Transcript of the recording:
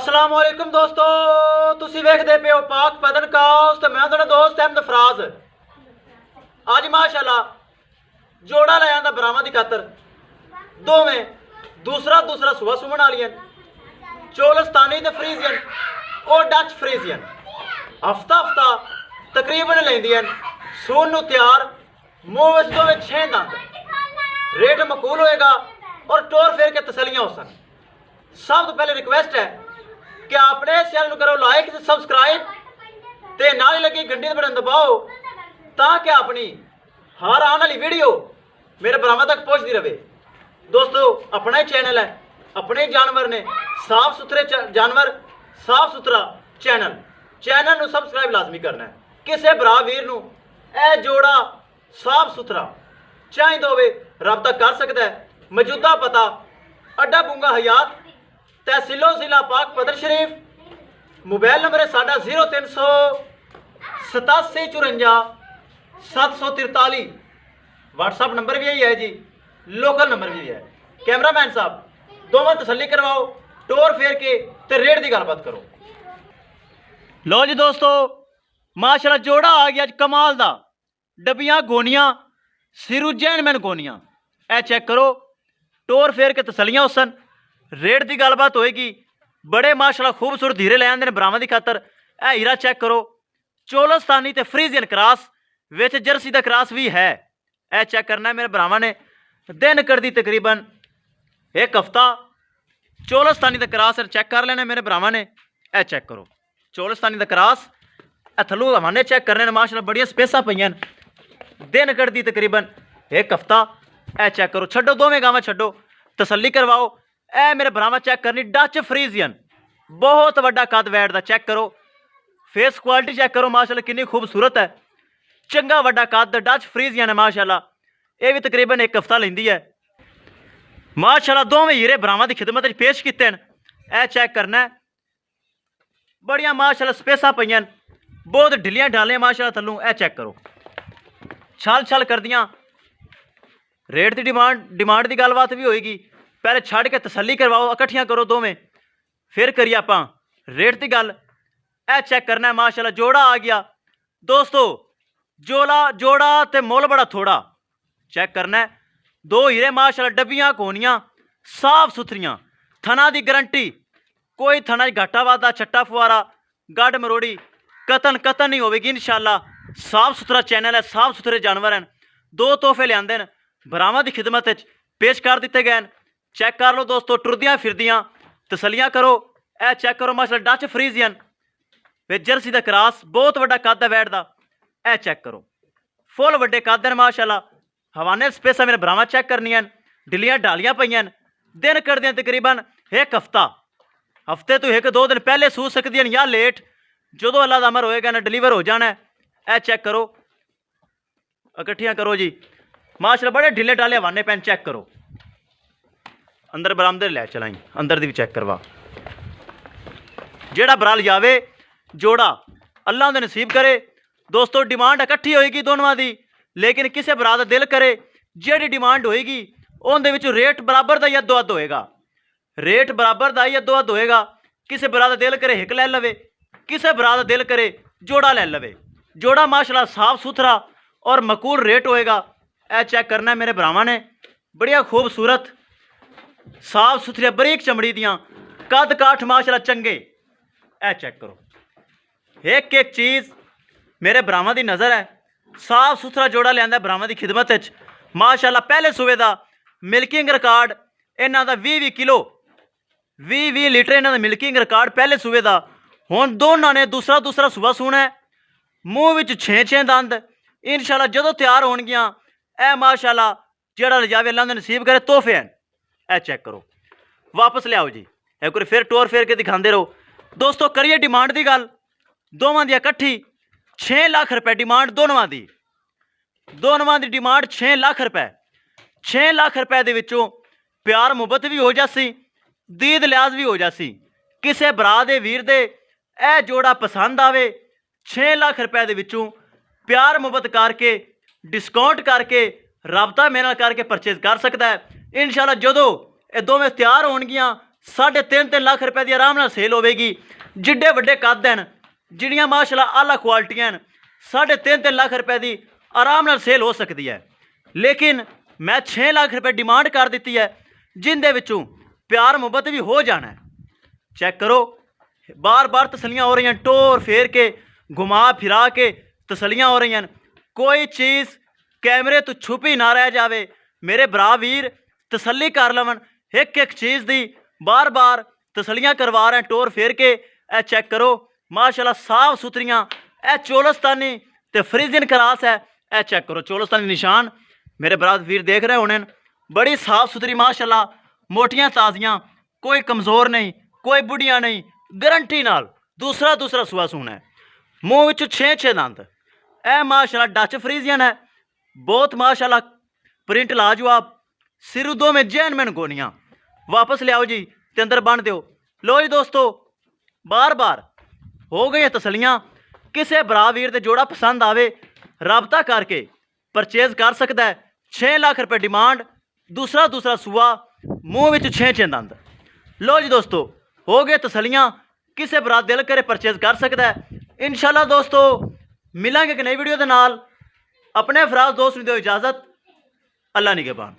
अस्सलाम वालेकुम दोस्तों, तुसी वेखदे पे हो पाक पदन काउस ते मैं तुहाडा दोस्त अहमद फराज। अज माशाल्लाह जोड़ा ले आंदा बरामा दी खातर दोवें दूसरा सुबह सुमन वालियां चोलस्तानी ते फ्रीजियन और डच फ्रीजियन हफ्ता हफ्ता तकरीबन लेंदियां सून नूं तैयार मूंह विच दोवें 6 दंद रेट मकूल होएगा और टोर फेर के तसलियां हो सन। सब तो पहले रिक्वेस्ट है कि अपने चैनल करो लाइक ते सबसक्राइब ते नाल ही लगी घंटी दे बटन दबाओ ताकि अपनी हर आने वाली वीडियो मेरे बरामा तक पहुंचती रहे। दोस्तों अपना ही चैनल है, अपने ही जानवर ने, साफ सुथरे जानवर, साफ सुथरा चैनल नूं सबसक्राइब लाजमी करना है। किसी भरा वीर नूं ए जोड़ा साफ सुथरा चाहिए होवे रब्ता कर सकता है। मौजूदा पता अड्डा बुंगा हयात तहसीलो जिला पाक पदर शरीफ, मोबाइल नंबर है साडा 0300 87 54 743। व्हाट्सअप नंबर भी यही है जी, लोकल नंबर भी है। कैमरामैन साहब दोवें तसल्ली करवाओ, टोर फेर के ते रेट की गलबात करो। लो जी दोस्तों माशाल्लाह जोड़ा आ गया कमाल दा, डबियां गोनियां सिरू जैनमैन गोनियां ए चेक करो, टोर फेर के तसलियां उसन रेट की गलबात होएगी। बड़े माशाल्लाह खूबसूरत हीरे ले आंदे ने बरामा की खातर। ए हीरा चेक करो, चोलस्तानी ते फ्रीजियन क्रॉस विच जर्सी दा क्रॉस भी है। ए चेक करना है मेरे बरामा ने, दिन कर दी तकरीबन एक हफ्ता चोलस्तानी दा क्रॉस चेक कर लेना मेरे बरामा ने। ए चेक करो चोलस्तानी दा क्रॉस, थल्लों हवाने चेक करने ने माशाल्लाह बड़ियां स्पेसां पईयां, दिन कर दी तकरीबन एक हफ्ता। ए चेक करो, छड्डो दोवें गावां छड्डो, तसल्ली करवाओ। ए मेरे बरामा चेक करनी डच फ्रीजियन, बहुत वड्डा कद वैट दा चेक करो, फेस क्वालिटी चेक करो माशाल्लाह कितनी खूबसूरत है, चंगा वड्डा कद डच फ्रीजियन है माशाल्लाह। ये भी तकरीबन एक हफ्ता लेंदी है माशाल्लाह। दोवें हीरे बरामा की खिदमत पेश किते हैं। ए चेक करना है, बड़ियां माशाल्लाह स्पेसां पईयां, बहुत ढिलियां ढालियां माशाल्लाह थल्लों। ए चेक करो छल कर दियां। रेट की डिमांड की गलबात भी होएगी, पहले छड़ के तसल्ली करवाओ, इकट्ठियां करो दोवें फिर करिए आपां रेट की गल। ए चेक करना है माशाल्लाह जोड़ा आ गया दोस्तों, जोड़ा ते मुल बड़ा थोड़ा चेक करना है। दो हीरे माशाल्लाह डबियां कोनियां साफ सुथरियां, थना की गारंटी, कोई थना घाटा वादा छट्टा फुआरा गढ़ मरोड़ी कतन नहीं होगी इंशाल्लाह। साफ सुथरा चैनल है, साफ सुथरे जानवर हैं। दो तोहफे लियाते हैं बरामा की खिदमत पेश कर दिते गए हैं। चेक कर लो दोस्तों, टुरदियां फिरदियां तसलियां करो। ए चेक करो माशाल्लाह डच फ्रीजियन वे जर्सी दा क्रॉस, बहुत वड्डा कद है वैट दा। ए चेक करो फुल वड्डे कद हैं माशाल्लाह। हवाने स्पेसा मेरे बरामा चेक करनियां, ढिलियां ढालियां पईयां, दिन कर दियां तकरीबन एक हफ्ता, हफ्ते तो एक दो दिन पहले सूह सकदियां या लेट, जो अल्लाह दा अमर होएगा ना डिलीवर हो जाना है। ए चेक करो, इकट्ठियां करो जी माशाल्लाह, बड़े ढिले ढाले हवाने पैन। चेक करो अंदर बरामदे लै चलाई, अंदर दी भी चेक करवा। जेड़ा बराल जावे जोड़ा अल्लाह दे नसीब करे दोस्तों। डिमांड इकट्ठी होएगी दोनों दी, लेकिन किसी बरा दा दिल करे जेड़ी डिमांड होएगी उनदे विच रेट बराबर दा अद्धो अद्ध होएगा, रेट बराबर दा ही अद्धो अद्ध होएगा। किसी बरा दा दिल करे हिक लै लवे, किसी बरा दा दिल करे जोड़ा लै लवे। जोड़ा माशाल्लाह साफ सुथरा और मकूल रेट होएगा। ए चेक करना है मेरे बरामा ने, बढ़िया खूबसूरत साफ सुथरी बरीक चमड़ी दियां, कद काठ माशाल्लाह चंगे। ए चेक करो एक एक चीज़ मेरे बरामा की नज़र है। साफ सुथरा जोड़ा लिया बरामा की खिदमत माशाल्लाह। पहले सूबे का मिल्किंग रिकॉर्ड इन्हों का 20 किलो 20 लीटर इन्हों का मिल्किंग रिकॉर्ड पहले सूबे का। हुण दोनों ने दूसरा सूबा सूना है, मूँह विच 6 दंद इंशाल्लाह जो तैयार होणगियां। ए माशाल्लाह जेड़ा लिजावे अल्लाह ने नसीब करे तोहफे हैं। ए चेक करो वापस लियाओ जी, एक बार फिर टोर फेर के दिखाते रहो दोस्तों। करिए डिमांड की गल, दोवां दी इकट्ठी 6 लाख रुपए डिमांड, दोनों की डिमांड 6 लाख रुपए। 6 लाख रुपए दे विचों प्यार मुहब्बत भी हो जासी, दीद लिहाज भी हो जासी। किसी भरा दे वीर दे ए जोड़ा पसंद आवे 6 लाख रुपए दे विचों प्यार मुहब्बत करके डिस्काउंट करके रबता मेरे नाल करके परचेज कर सकता है इंशाल्लाह। जो ये दोवें तैयार होणगियां 3.5 ਲੱਖ ਰੁਪਏ ਦੀ ਆਰਾਮ ਨਾਲ ਸੇਲ ਹੋਵੇਗੀ। ਜਿੱਡੇ ਵੱਡੇ ਕੱਦ ਹਨ, ਜਿਹੜੀਆਂ ਮਾਸ਼ਾਅੱਲਾ ਆਲਾ ਕੁਆਲਿਟੀਆਂ ਹਨ, 3.5 ਲੱਖ ਰੁਪਏ ਦੀ ਆਰਾਮ ਨਾਲ ਸੇਲ ਹੋ ਸਕਦੀ ਹੈ। ਲੇਕਿਨ ਮੈਂ 6 ਲੱਖ ਰੁਪਏ ਡਿਮਾਂਡ ਕਰ ਦਿੱਤੀ ਹੈ, ਜਿੰਦੇ ਵਿੱਚੋਂ ਪਿਆਰ ਮੁਹੱਬਤ ਵੀ ਹੋ ਜਾਣਾ ਹੈ। ਚੈੱਕ ਕਰੋ, बार बार तसलियाँ हो रही हैं, टोर फेर के घुमा फिरा के तसलियाँ हो रही हैं। कोई चीज़ कैमरे तो छुपी ना रह जावे। मेरे भरा वीर तसली कर लवन, एक एक चीज़ दी बार बार तसलियाँ करवा रहे हैं टोर फेर के। ए चेक करो माशाल्लाह साफ सुथरियाँ, ए चोलस्तानी ते फ्रीजियन क्रास है। ए चेक करो चोलस्तानी निशान, मेरे भरा वीर देख रहे होने, बड़ी साफ सुथरी माशाल्लाह, मोटियाँ ताज़ियाँ, कोई कमज़ोर नहीं, कोई बुढ़िया नहीं, गारंटी नाल दूसरा सूआ सूना है। मूँह विच 6 दंद, ए माशाल्लाह डच फ्रीजियन है, बहुत माशाल्लाह प्रिंट लाजवाब, सिर दो में जैनमैन गोनियाँ। वापस ले आओ जी ते अंदर बन दो। लो जी दोस्तों, बार बार हो गई तसलियाँ। किसी भरा वीर दे जोड़ा पसंद आवे, राबता करके परचेज कर सकता है। 6 लाख रुपए डिमांड, दूसरा सूआ, मूँह विच 6 दंद। लो जी दोस्तों, हो गए तसलियाँ, किसी भरा दिल करे परचेज कर सकता है। इंशाल्लाह दोस्तों मिलांगे एक नई वीडियो के नाल। अपने फराज दोस्त ने दो इजाज़त, अल्लाह निगहबान।